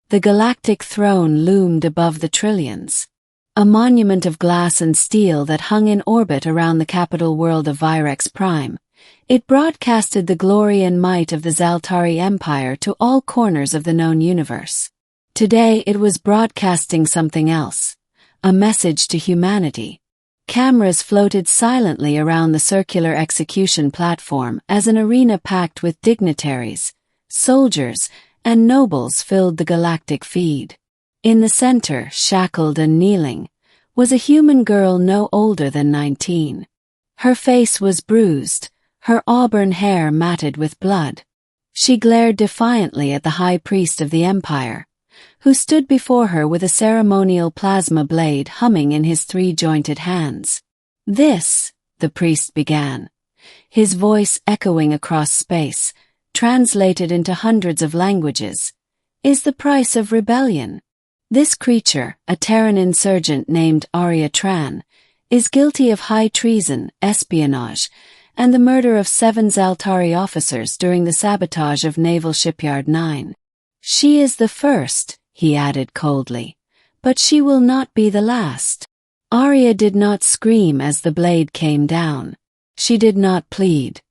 The galactic throne loomed above the trillions. A monument of glass and steel that hung in orbit around the capital world of Virex Prime. It broadcasted the glory and might of the Zaltari Empire to all corners of the known universe. Today it was broadcasting something else. A message to humanity. Cameras floated silently around the circular execution platform as an arena packed with dignitaries, soldiers, and nobles filled the galactic feed. In the center, shackled and kneeling, was a human girl no older than 19. Her face was bruised, her auburn hair matted with blood. She glared defiantly at the high priest of the Empire, who stood before her with a ceremonial plasma blade humming in his three-jointed hands. "This," the priest began, his voice echoing across space, translated into hundreds of languages, "is the price of rebellion. This creature, a Terran insurgent named Arya Tran, is guilty of high treason, espionage, and the murder of 7 Zaltari officers during the sabotage of Naval Shipyard 9. She is the first," he added coldly, "but she will not be the last." Arya did not scream as the blade came down. She did not plead.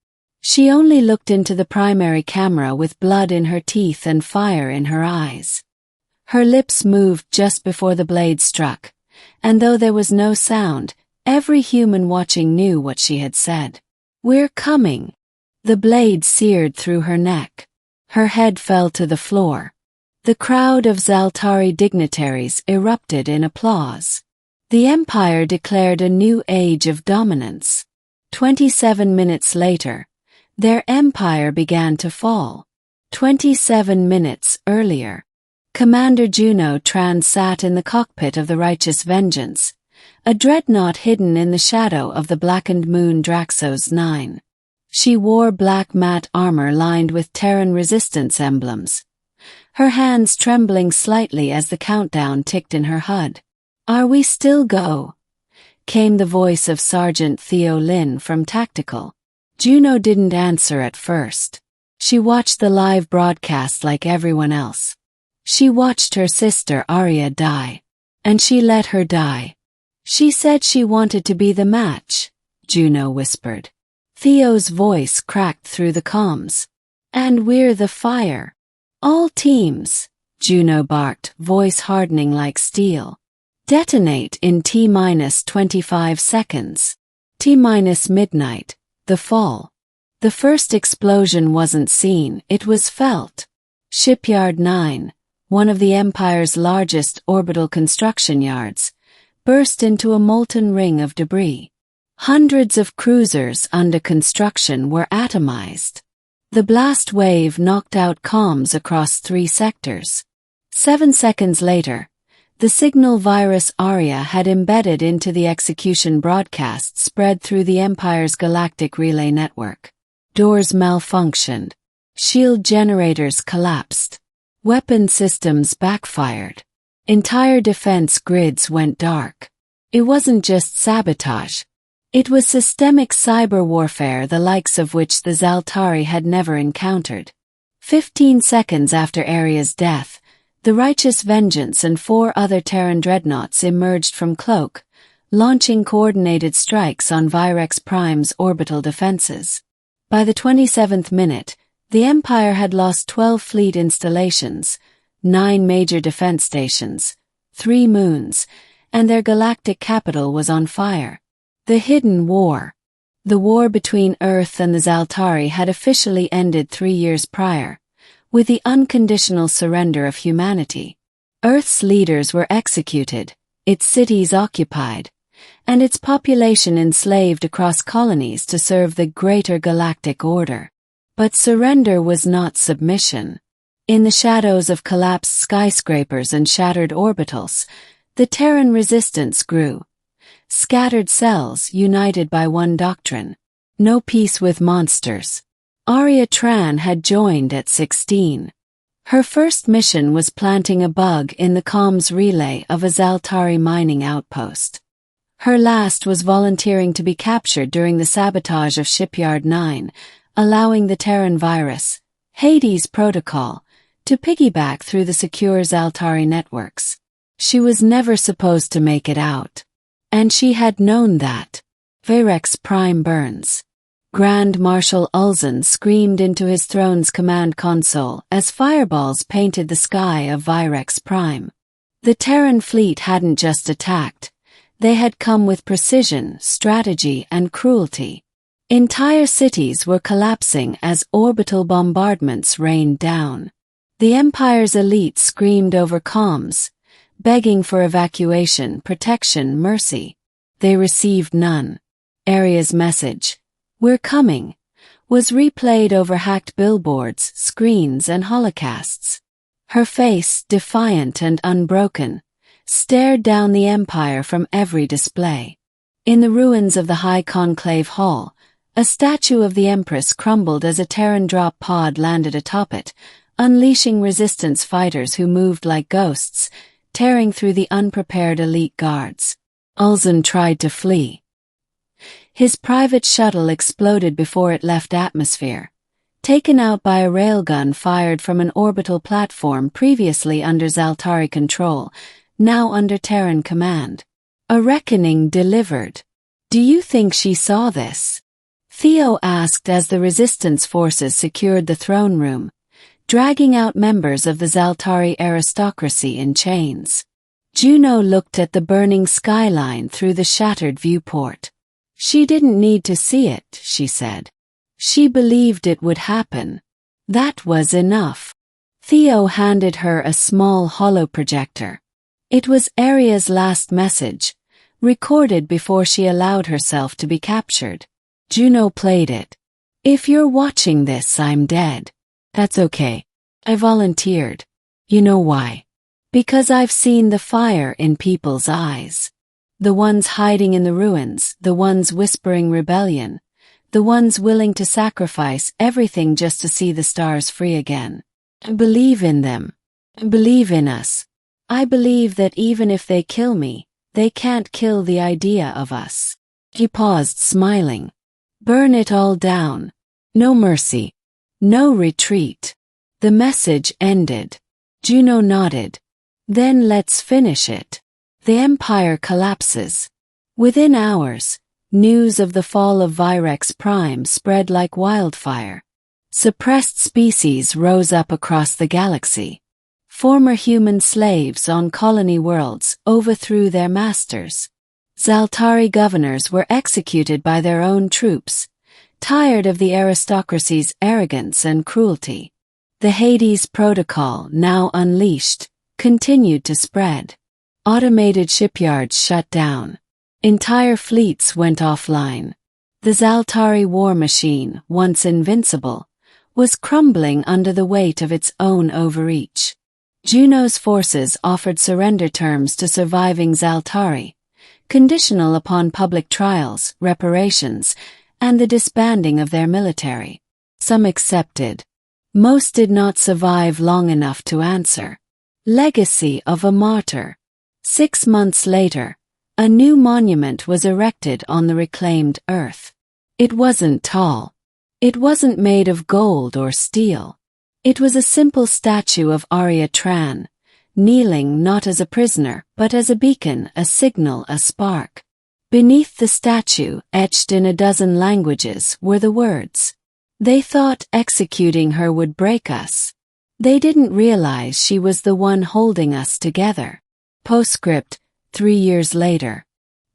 She only looked into the primary camera with blood in her teeth and fire in her eyes. Her lips moved just before the blade struck, and though there was no sound, every human watching knew what she had said. "We're coming." The blade seared through her neck. Her head fell to the floor. The crowd of Zaltari dignitaries erupted in applause. The Empire declared a new age of dominance. 27 minutes later, their empire began to fall. 27 minutes earlier, Commander Juno Tran sat in the cockpit of the Righteous Vengeance, a dreadnought hidden in the shadow of the blackened moon Draxos 9. She wore black matte armor lined with Terran resistance emblems, her hands trembling slightly as the countdown ticked in her HUD. "Are we still go?" came the voice of Sergeant Theo Lin from Tactical. Juno didn't answer at first. She watched the live broadcast like everyone else. She watched her sister Arya die. And she let her die. "She said she wanted to be the match," Juno whispered. Theo's voice cracked through the comms. "And we're the fire. All teams," Juno barked, voice hardening like steel. "Detonate in T-25 seconds. T-midnight, the fall." The first explosion wasn't seen, it was felt. Shipyard 9, one of the Empire's largest orbital construction yards, burst into a molten ring of debris. Hundreds of cruisers under construction were atomized. The blast wave knocked out comms across 3 sectors. 7 seconds later, the signal virus Arya had embedded into the execution broadcast spread through the Empire's galactic relay network. Doors malfunctioned. Shield generators collapsed. Weapon systems backfired. Entire defense grids went dark. It wasn't just sabotage. It was systemic cyber warfare the likes of which the Zaltari had never encountered. 15 seconds after Arya's death, the Righteous Vengeance and 4 other Terran dreadnoughts emerged from Cloak, launching coordinated strikes on Virex Prime's orbital defenses. By the 27th minute, the Empire had lost 12 fleet installations, 9 major defense stations, 3 moons, and their galactic capital was on fire. The Hidden War. The war between Earth and the Zaltari had officially ended 3 years prior, with the unconditional surrender of humanity. Earth's leaders were executed, its cities occupied, and its population enslaved across colonies to serve the greater galactic order. But surrender was not submission. In the shadows of collapsed skyscrapers and shattered orbitals, the Terran resistance grew. Scattered cells united by one doctrine: no peace with monsters. Arya Tran had joined at 16. Her first mission was planting a bug in the comms relay of a Zaltari mining outpost. Her last was volunteering to be captured during the sabotage of Shipyard 9, allowing the Terran virus, Hades Protocol, to piggyback through the secure Zaltari networks. She was never supposed to make it out. And she had known that. Virex Prime burns. Grand Marshal Ulzan screamed into his throne's command console as fireballs painted the sky of Virex Prime. The Terran fleet hadn't just attacked. They had come with precision, strategy, and cruelty. Entire cities were collapsing as orbital bombardments rained down. The Empire's elite screamed over comms, begging for evacuation, protection, mercy. They received none. Aria's message, "We're coming," was replayed over hacked billboards, screens, and holocasts. Her face, defiant and unbroken, stared down the Empire from every display. In the ruins of the High Conclave Hall, a statue of the Empress crumbled as a Terran drop pod landed atop it, unleashing resistance fighters who moved like ghosts, tearing through the unprepared elite guards. Ulzan tried to flee. His private shuttle exploded before it left atmosphere, taken out by a railgun fired from an orbital platform previously under Zaltari control, now under Terran command. A reckoning delivered. "Do you think she saw this?" Theo asked as the resistance forces secured the throne room, dragging out members of the Zaltari aristocracy in chains. Juno looked at the burning skyline through the shattered viewport. "She didn't need to see it," she said. "She believed it would happen. That was enough." Theo handed her a small holoprojector. It was Aria's last message, recorded before she allowed herself to be captured. Juno played it. "If you're watching this, I'm dead." "That's okay. I volunteered." "You know why?" "Because I've seen the fire in people's eyes. The ones hiding in the ruins, the ones whispering rebellion, the ones willing to sacrifice everything just to see the stars free again. I believe in them. I believe in us. I believe that even if they kill me, they can't kill the idea of us." He paused, smiling. "Burn it all down. No mercy. No retreat." The message ended. Juno nodded. "Then let's finish it." The Empire collapses. Within hours, news of the fall of Virex Prime spread like wildfire. Suppressed species rose up across the galaxy. Former human slaves on colony worlds overthrew their masters. Zaltari governors were executed by their own troops, tired of the aristocracy's arrogance and cruelty. The Hades Protocol, now unleashed, continued to spread. Automated shipyards shut down. Entire fleets went offline. The Zaltari war machine, once invincible, was crumbling under the weight of its own overreach. Juno's forces offered surrender terms to surviving Zaltari, conditional upon public trials, reparations, and the disbanding of their military. Some accepted. Most did not survive long enough to answer. Legacy of a martyr. 6 months later, a new monument was erected on the reclaimed Earth. It wasn't tall. It wasn't made of gold or steel. It was a simple statue of Arya Tran, kneeling not as a prisoner but as a beacon, a signal, a spark. Beneath the statue, etched in a dozen languages, were the words, "They thought executing her would break us. They didn't realize she was the one holding us together." Postscript, 3 years later.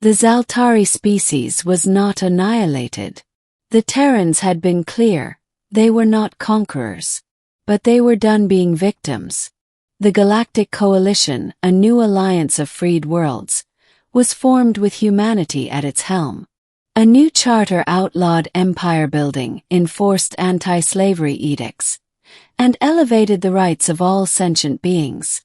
The Zaltari species was not annihilated. The Terrans had been clear, they were not conquerors. But they were done being victims. The Galactic Coalition, a new alliance of freed worlds, was formed with humanity at its helm. A new charter outlawed empire building, enforced anti-slavery edicts, and elevated the rights of all sentient beings.